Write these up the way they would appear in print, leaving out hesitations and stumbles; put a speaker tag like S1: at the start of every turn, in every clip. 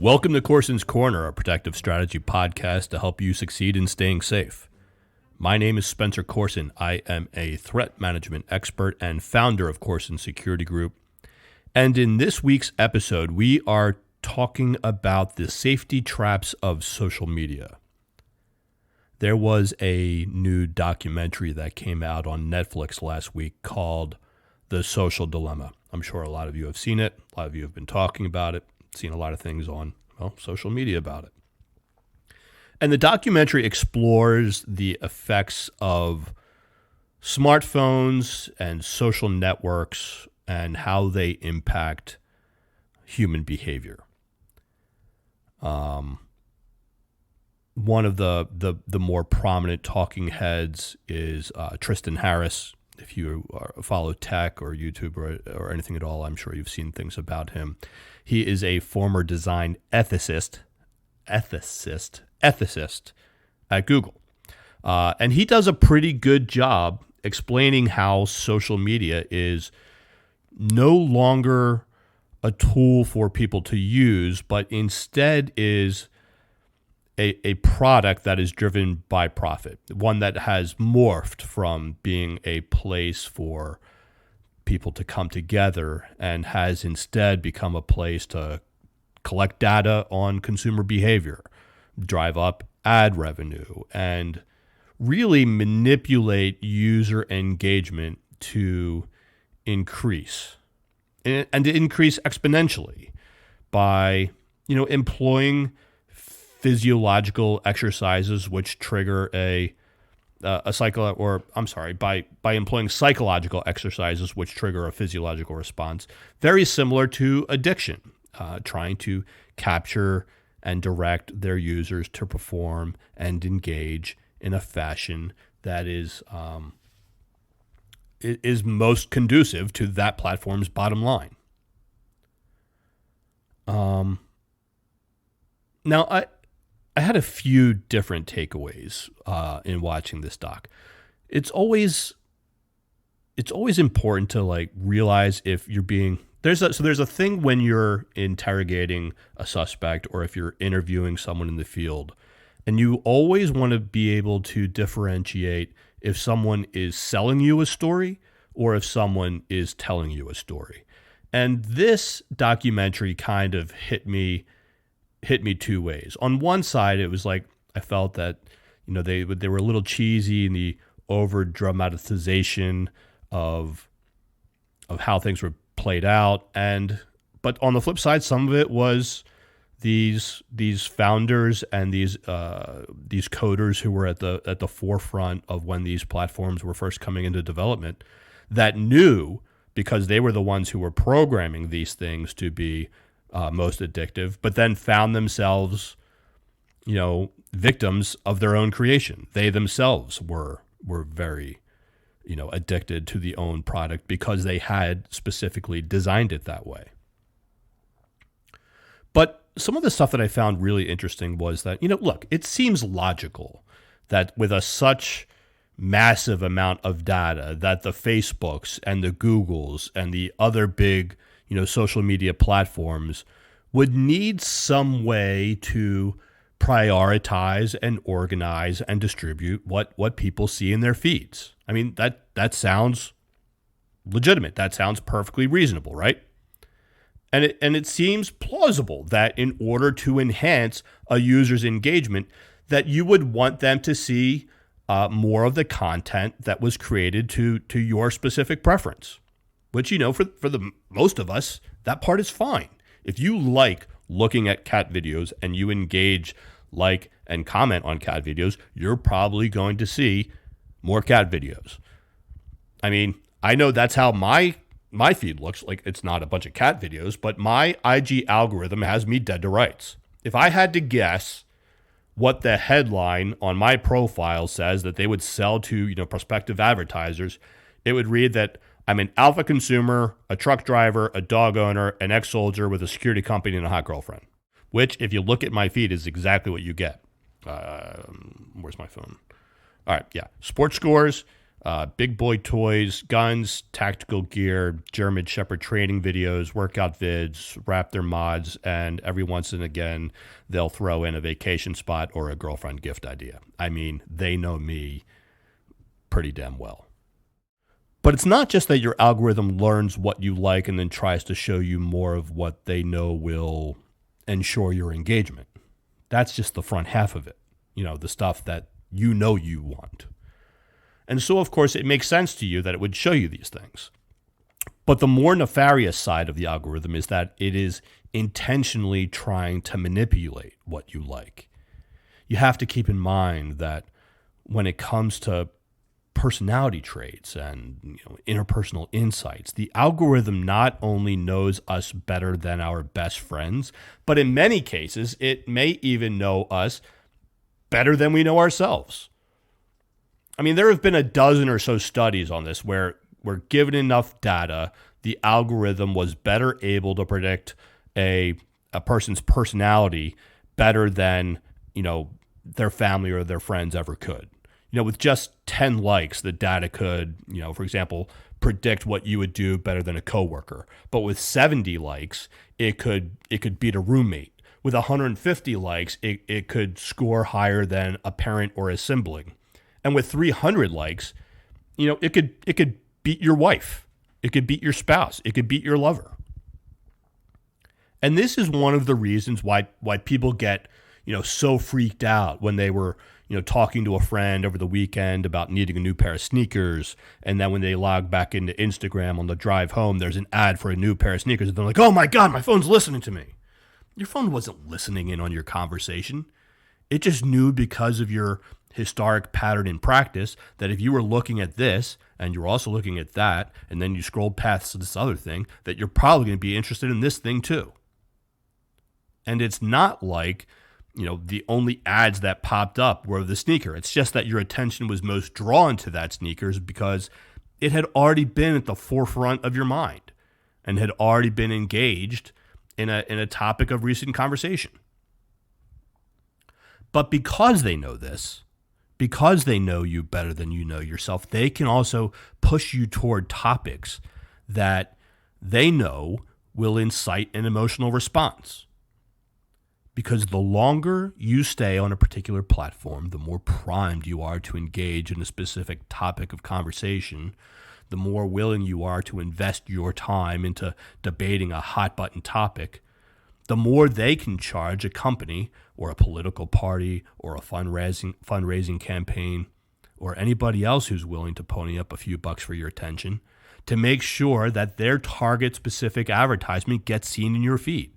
S1: Welcome to Coursen's Corner, a protective strategy podcast to help you succeed in staying safe. My name is Spencer Coursen. I am a threat management expert and founder of Coursen Security Group. And in this week's episode, we are talking about the safety traps of social media. There was a new documentary that came out on Netflix last week called The Social Dilemma. I'm sure a lot of you have seen it. A lot of you have been talking about it, seen a lot of things on, social media about it. And the documentary explores the effects of smartphones and social networks and how they impact human behavior. One of the more prominent talking heads is Tristan Harris. If you follow tech or YouTube or anything at all, I'm sure you've seen things about him. He is a former design ethicist at Google. And he does a pretty good job explaining how social media is no longer a tool for people to use, but instead is a product that is driven by profit, one that has morphed from being a place for people to come together and has instead become a place to collect data on consumer behavior, drive up ad revenue, and really manipulate user engagement to increase and to increase exponentially by, employing physiological exercises which trigger by employing psychological exercises which trigger a physiological response, very similar to addiction, trying to capture and direct their users to perform and engage in a fashion that is most conducive to that platform's bottom line. Now, I had a few different takeaways in watching this doc. It's always important to realize if you're being there's a thing when you're interrogating a suspect or if you're interviewing someone in the field, and you always want to be able to differentiate if someone is selling you a story or if someone is telling you a story. And this documentary kind of hit me two ways. On one side, it was I felt that they were a little cheesy in the over dramatization of how things were played out, but on the flip side, some of it was these founders and these coders who were at the forefront of when these platforms were first coming into development that knew, because they were the ones who were programming these things to be most addictive, but then found themselves, victims of their own creation. They themselves were very, addicted to the own product because they had specifically designed it that way. But some of the stuff that I found really interesting was that, look, it seems logical that with such massive amount of data that the Facebooks and the Googles and the other big social media platforms would need some way to prioritize and organize and distribute what people see in their feeds. I mean, that sounds legitimate. That sounds perfectly reasonable, right? And it seems plausible that in order to enhance a user's engagement, that you would want them to see more of the content that was created to your specific preference. Which, for the most of us, that part is fine. If you like looking at cat videos and you engage, and comment on cat videos, you're probably going to see more cat videos. I mean, I know that's how my feed looks. It's not a bunch of cat videos, but my IG algorithm has me dead to rights. If I had to guess what the headline on my profile says that they would sell to, prospective advertisers, it would read that I'm an alpha consumer, a truck driver, a dog owner, an ex-soldier with a security company and a hot girlfriend, which, if you look at my feed, is exactly what you get. Where's my phone? All right, yeah. Sports scores, Big boy toys, guns, tactical gear, German Shepherd training videos, workout vids, Raptor mods, and every once and again, they'll throw in a vacation spot or a girlfriend gift idea. I mean, they know me pretty damn well. But it's not just that your algorithm learns what you like and then tries to show you more of what they know will ensure your engagement. That's just the front half of it, the stuff that you want. And so, of course, it makes sense to you that it would show you these things. But the more nefarious side of the algorithm is that it is intentionally trying to manipulate what you like. You have to keep in mind that when it comes to personality traits and interpersonal insights, the algorithm not only knows us better than our best friends, but in many cases, it may even know us better than we know ourselves. I mean, there have been a dozen or so studies on this where we're given enough data, the algorithm was better able to predict a person's personality better than, their family or their friends ever could. With just 10 likes, the data could, for example, predict what you would do better than a coworker. But with 70 likes, it could beat a roommate. With 150 likes, it could score higher than a parent or a sibling. And with 300 likes, it could beat your wife. It could beat your spouse. It could beat your lover. And this is one of the reasons why people get, so freaked out when they were, talking to a friend over the weekend about needing a new pair of sneakers. And then when they log back into Instagram on the drive home, there's an ad for a new pair of sneakers. And they're like, oh my God, my phone's listening to me. Your phone wasn't listening in on your conversation. It just knew because of your historic pattern in practice that if you were looking at this and you're also looking at that, and then you scrolled past this other thing, that you're probably going to be interested in this thing too. And it's not like, the only ads that popped up were the sneaker. It's just that your attention was most drawn to that sneakers because it had already been at the forefront of your mind and had already been engaged in a topic of recent conversation. But because they know this, because they know you better than you know yourself, they can also push you toward topics that they know will incite an emotional response. Because the longer you stay on a particular platform, the more primed you are to engage in a specific topic of conversation, the more willing you are to invest your time into debating a hot button topic, the more they can charge a company or a political party or a fundraising campaign or anybody else who's willing to pony up a few bucks for your attention to make sure that their target-specific advertisement gets seen in your feed.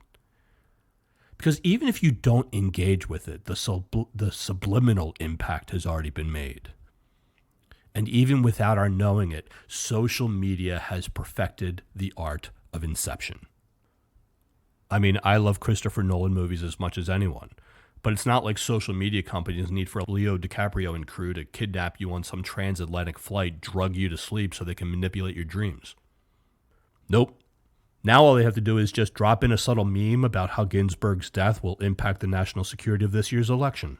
S1: Because even if you don't engage with it, the subliminal impact has already been made. And even without our knowing it, social media has perfected the art of inception. I mean, I love Christopher Nolan movies as much as anyone, but it's not like social media companies need for Leo DiCaprio and crew to kidnap you on some transatlantic flight, drug you to sleep so they can manipulate your dreams. Nope. Now all they have to do is just drop in a subtle meme about how Ginsburg's death will impact the national security of this year's election.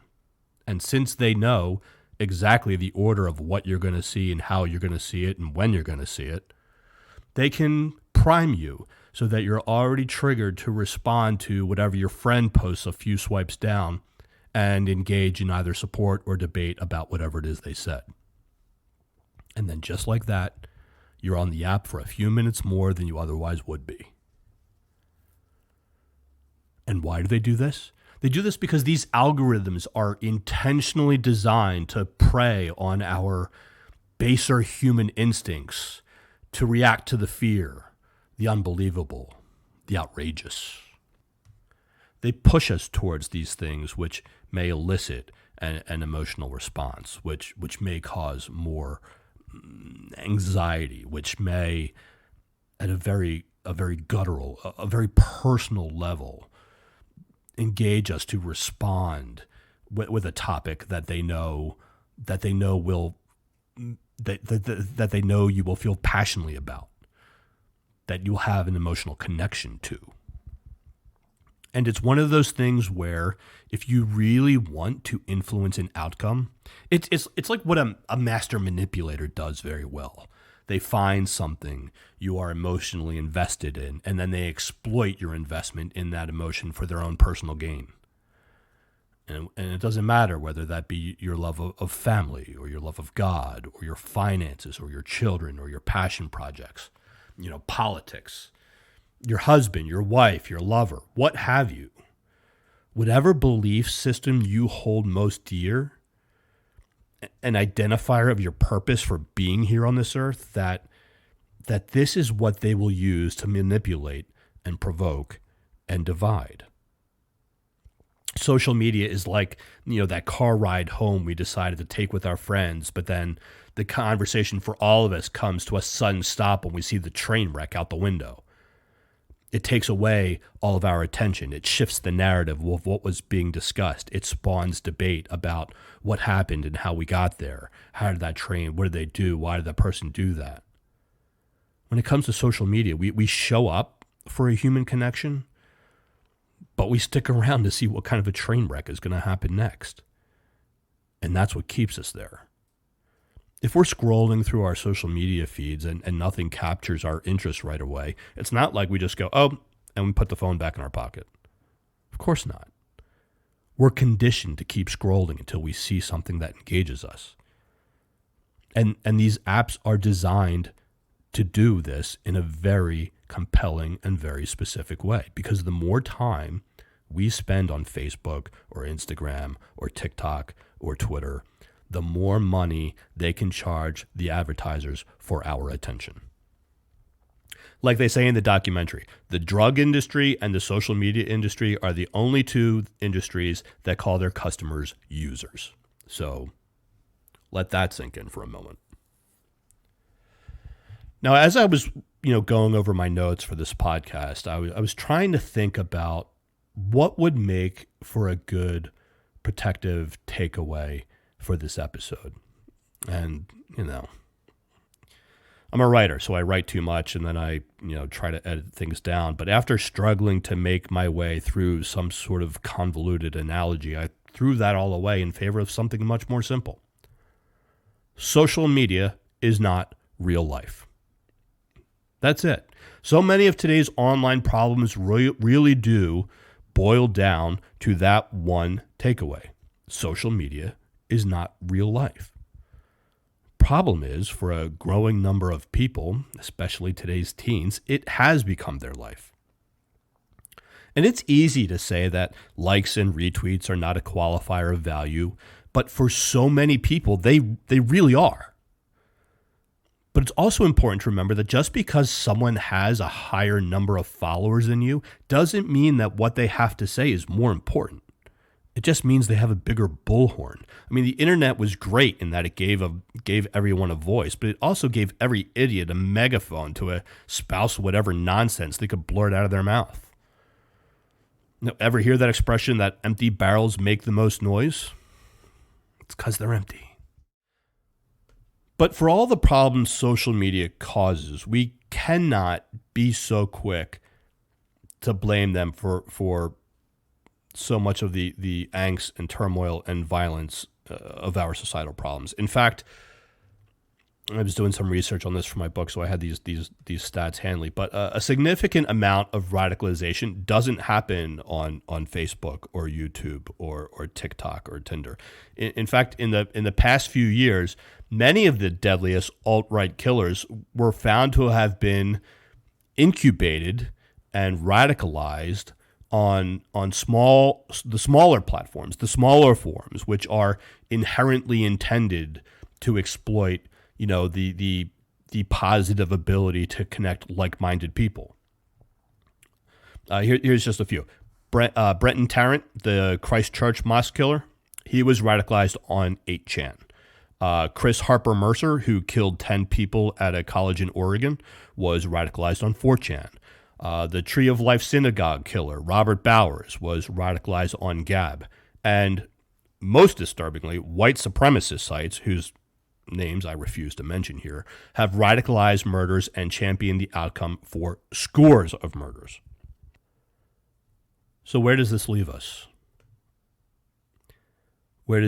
S1: And since they know exactly the order of what you're going to see and how you're going to see it and when you're going to see it, they can prime you so that you're already triggered to respond to whatever your friend posts a few swipes down and engage in either support or debate about whatever it is they said. And then just like that, you're on the app for a few minutes more than you otherwise would be. And why do they do this? They do this because these algorithms are intentionally designed to prey on our baser human instincts, to react to the fear, the unbelievable, the outrageous. They push us towards these things which may elicit an emotional response, which may cause more anxiety, which may, at a very guttural, a very personal level, engage us to respond with a topic that they know will that they know you will feel passionately about, that you'll have an emotional connection to. And it's one of those things where if you really want to influence an outcome, it's like what a master manipulator does very well. They find something you are emotionally invested in, and then they exploit your investment in that emotion for their own personal gain. And it doesn't matter whether that be your love of family or your love of God or your finances or your children or your passion projects, politics, your husband, your wife, your lover, what have you. Whatever belief system you hold most dear, an identifier of your purpose for being here on this earth, that this is what they will use to manipulate and provoke and divide. Social media is like, that car ride home we decided to take with our friends, but then the conversation for all of us comes to a sudden stop when we see the train wreck out the window. It takes away all of our attention. It shifts the narrative of what was being discussed. It spawns debate about what happened and how we got there. How did that train, what did they do? Why did that person do that? When it comes to social media, we show up for a human connection, but we stick around to see what kind of a train wreck is going to happen next. And that's what keeps us there. If we're scrolling through our social media feeds and nothing captures our interest right away, it's not like we just go, oh, and we put the phone back in our pocket. Of course not. We're conditioned to keep scrolling until we see something that engages us. And these apps are designed to do this in a very compelling and very specific way, because the more time we spend on Facebook or Instagram or TikTok or Twitter, the more money they can charge the advertisers for our attention. Like they say in the documentary, the drug industry and the social media industry are the only two industries that call their customers users. So let that sink in for a moment. Now, as I was, going over my notes for this podcast, I was trying to think about what would make for a good protective takeaway for this episode. And, I'm a writer, so I write too much and then I, try to edit things down. But after struggling to make my way through some sort of convoluted analogy, I threw that all away in favor of something much more simple. Social media is not real life. That's it. So many of today's online problems really do boil down to that one takeaway. Social media is not real life. Problem is, for a growing number of people, especially today's teens, it has become their life. And it's easy to say that likes and retweets are not a qualifier of value, but for so many people, they really are. But it's also important to remember that just because someone has a higher number of followers than you doesn't mean that what they have to say is more important. It just means they have a bigger bullhorn. I mean, the internet was great in that it gave everyone a voice, but it also gave every idiot a megaphone to espouse whatever nonsense they could blurt out of their mouth. Ever hear that expression that empty barrels make the most noise? It's because they're empty. But for all the problems social media causes, we cannot be so quick to blame them for so much of the angst and turmoil and violence of our societal problems. In fact, I was doing some research on this for my book, so I had these stats handy. But a significant amount of radicalization doesn't happen on Facebook or YouTube or TikTok or Tinder. In fact, in the past few years, many of the deadliest alt-right killers were found to have been incubated and radicalized on the smaller platforms, the smaller forums, which are inherently intended to exploit, the positive ability to connect like-minded people. Here's just a few. Brenton Tarrant, the Christchurch mosque killer, he was radicalized on 8chan. Chris Harper Mercer, who killed 10 people at a college in Oregon, was radicalized on 4chan. The Tree of Life synagogue killer, Robert Bowers, was radicalized on Gab. And most disturbingly, white supremacist sites, whose names I refuse to mention here, have radicalized murders and championed the outcome for scores of murders. So where does this leave us? What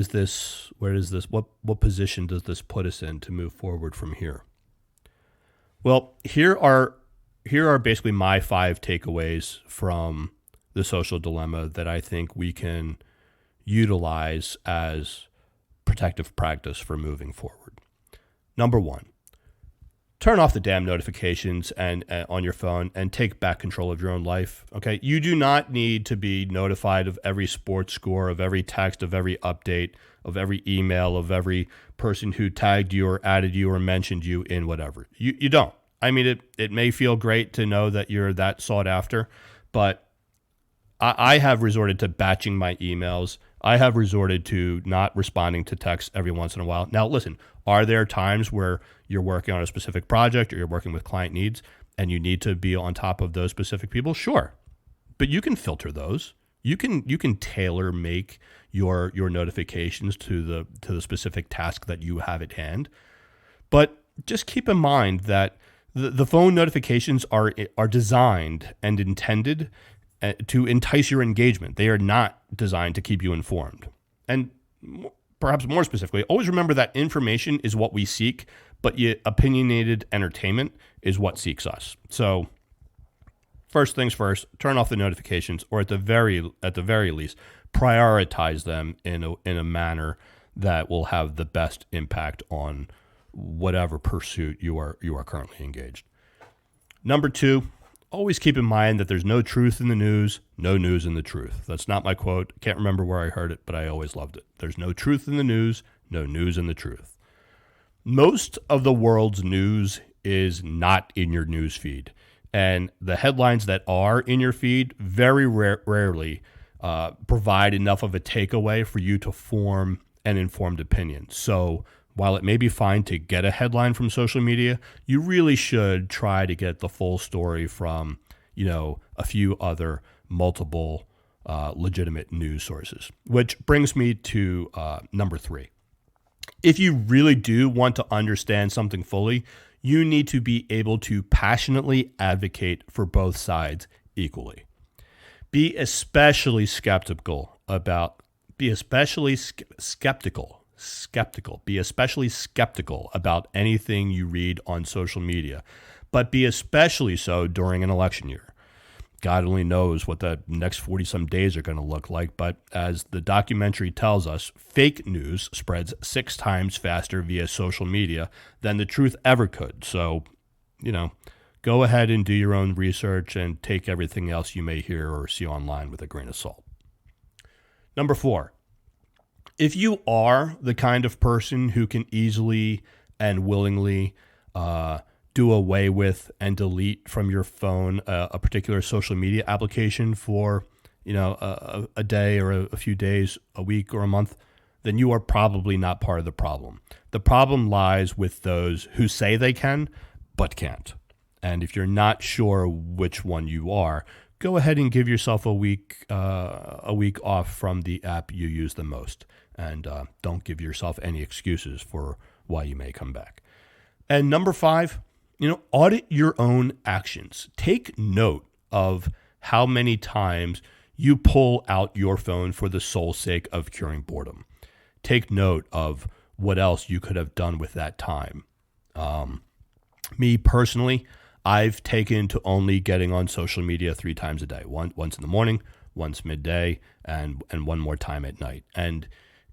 S1: position does this put us in to move forward from here? Well, here are basically my 5 takeaways from the social dilemma that I think we can utilize as protective practice for moving forward. Number 1, turn off the damn notifications and on your phone and take back control of your own life. Okay, you do not need to be notified of every sports score, of every text, of every update, of every email, of every person who tagged you or added you or mentioned you in whatever. You don't. I mean, it may feel great to know that you're that sought after, but I have resorted to batching my emails. I have resorted to not responding to texts every once in a while. Now, listen, are there times where you're working on a specific project or you're working with client needs and you need to be on top of those specific people? Sure. But you can filter those. You can tailor make your notifications to the specific task that you have at hand. But just keep in mind that the phone notifications are designed and intended to entice your engagement. They are not designed to keep you informed. And perhaps more specifically, always remember that information is what we seek, but opinionated entertainment is what seeks us. So first things first, turn off the notifications, or at the very least, prioritize them in a manner that will have the best impact on whatever pursuit you are currently engaged. Number 2, always keep in mind that there's no truth in the news, no news in the truth. That's not my quote. Can't remember where I heard it, but I always loved it. There's no truth in the news, no news in the truth. Most of the world's news is not in your news feed. And the headlines that are in your feed very rarely provide enough of a takeaway for you to form an informed opinion. So while it may be fine to get a headline from social media, you really should try to get the full story from, a few other multiple legitimate news sources. Which brings me to number 3. If you really do want to understand something fully, you need to be able to passionately advocate for both sides equally. Be especially skeptical about anything you read on social media, but be especially so during an election year. God only knows what the next 40-some days are going to look like, but as the documentary tells us, fake news spreads 6 times faster via social media than the truth ever could. So, go ahead and do your own research and take everything else you may hear or see online with a grain of salt. Number 4, if you are the kind of person who can easily and willingly do away with and delete from your phone a particular social media application for, a day or a few days, a week or a month, then you are probably not part of the problem. The problem lies with those who say they can, but can't. And if you're not sure which one you are, go ahead and give yourself a week off from the app you use the most. And don't give yourself any excuses for why you may come back. And number 5, audit your own actions. Take note of how many times you pull out your phone for the sole sake of curing boredom. Take note of what else you could have done with that time. Me personally, I've taken to only getting on social media 3 times a day. Once in the morning, once midday, and one more time at night. And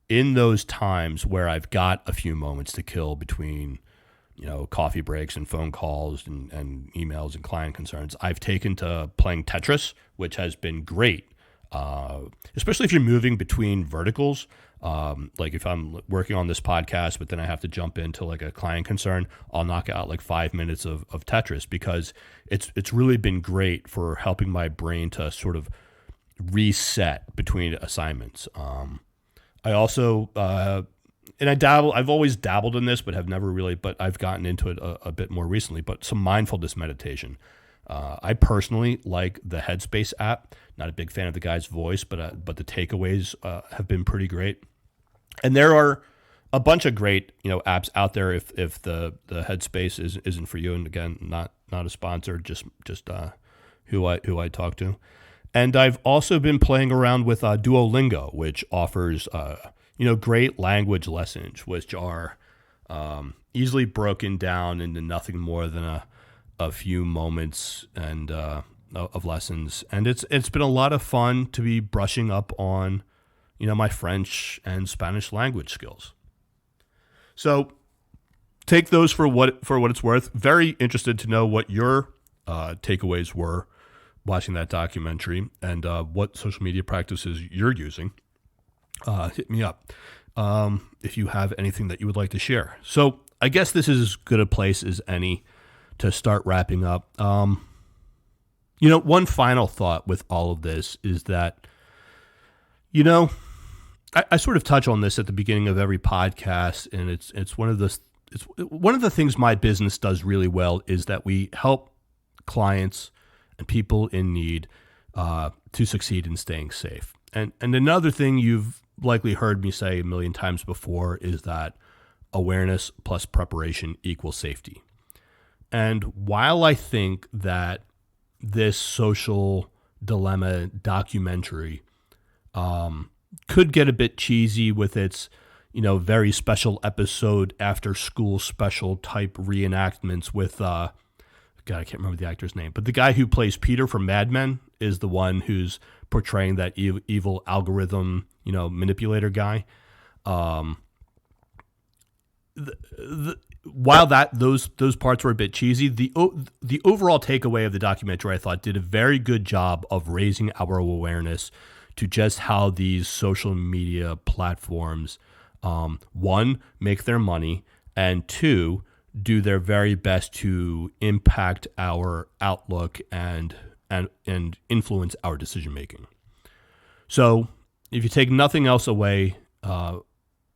S1: in those times where I've got a few moments to kill between coffee breaks and phone calls and emails and client concerns, I've taken to playing Tetris, which has been great, especially if you're moving between verticals. Like if I'm working on this podcast, but then I have to jump into like a client concern, I'll knock out like 5 minutes of Tetris because it's really been great for helping my brain to sort of reset between assignments. I also, and I've always dabbled in this, but have never really, but I've gotten into it a bit more recently, but some mindfulness meditation. I personally like the Headspace app. Not a big fan of the guy's voice, but the takeaways have been pretty great. And there are a bunch of great apps out there if the Headspace isn't for you. And again, not a sponsor, just who I talk to. And I've also been playing around with Duolingo, which offers great language lessons, which are easily broken down into nothing more than a few moments and of lessons. And it's been a lot of fun to be brushing up on my French and Spanish language skills. So take those for what it's worth. Very interested to know what your takeaways were watching that documentary and what social media practices you're using. Hit me up if you have anything that you would like to share. So I guess this is as good a place as any to start wrapping up. One final thought with all of this is that, I sort of touch on this at the beginning of every podcast, and it's one of the things my business does really well is that we help clients and people in need to succeed in staying safe. And another thing you've likely heard me say a million times before is that awareness plus preparation equals safety. And while I think that this social dilemma documentary could get a bit cheesy with its, very special episode after school special type reenactments with, God, I can't remember the actor's name, but the guy who plays Peter from Mad Men is the one who's portraying that evil algorithm, manipulator guy. While those parts were a bit cheesy, the overall takeaway of the documentary, I thought, did a very good job of raising our awareness to just how these social media platforms, one, make their money, and two, do their very best to impact our outlook and influence our decision making. So, if you take nothing else away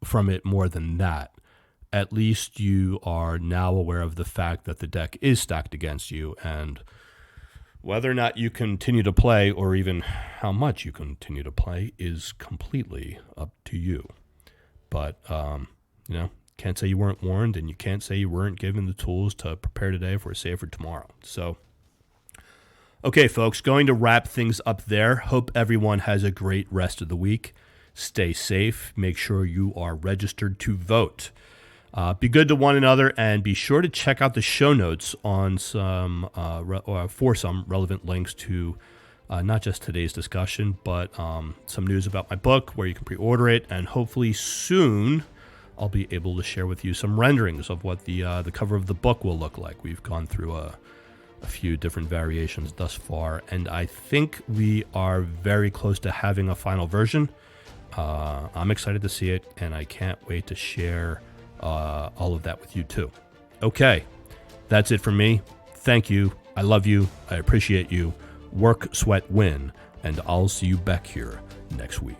S1: from it more than that, at least you are now aware of the fact that the deck is stacked against you, and whether or not you continue to play or even how much you continue to play is completely up to you. But, can't say you weren't warned, and you can't say you weren't given the tools to prepare today for a safer tomorrow. So, okay, folks, going to wrap things up there. Hope everyone has a great rest of the week. Stay safe. Make sure you are registered to vote. Be good to one another, and be sure to check out the show notes on for some relevant links to not just today's discussion, but some news about my book where you can pre-order it, and hopefully soon I'll be able to share with you some renderings of what the cover of the book will look like. We've gone through a few different variations thus far, and I think we are very close to having a final version. I'm excited to see it, and I can't wait to share all of that with you too. Okay, that's it from me. Thank you. I love you. I appreciate you. Work, sweat, win, and I'll see you back here next week.